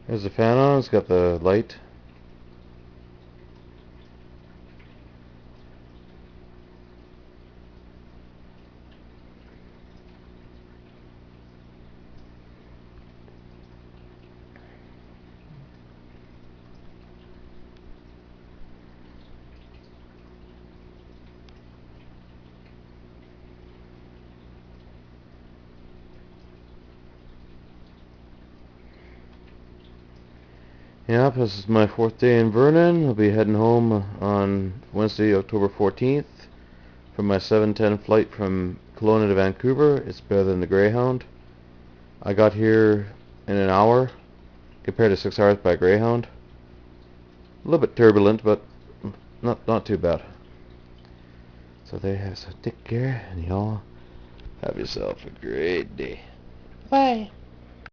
There's the fan on. It's got the light. Yep, this is my 4th day in Vernon. I'll be heading home on Wednesday, October 14th from my 7:10 flight from Kelowna to Vancouver. It's better than the Greyhound. I got here in an hour compared to 6 hours by Greyhound. A little bit turbulent, but not too bad. So there you have. So take care, and y'all have yourself a great day. Bye.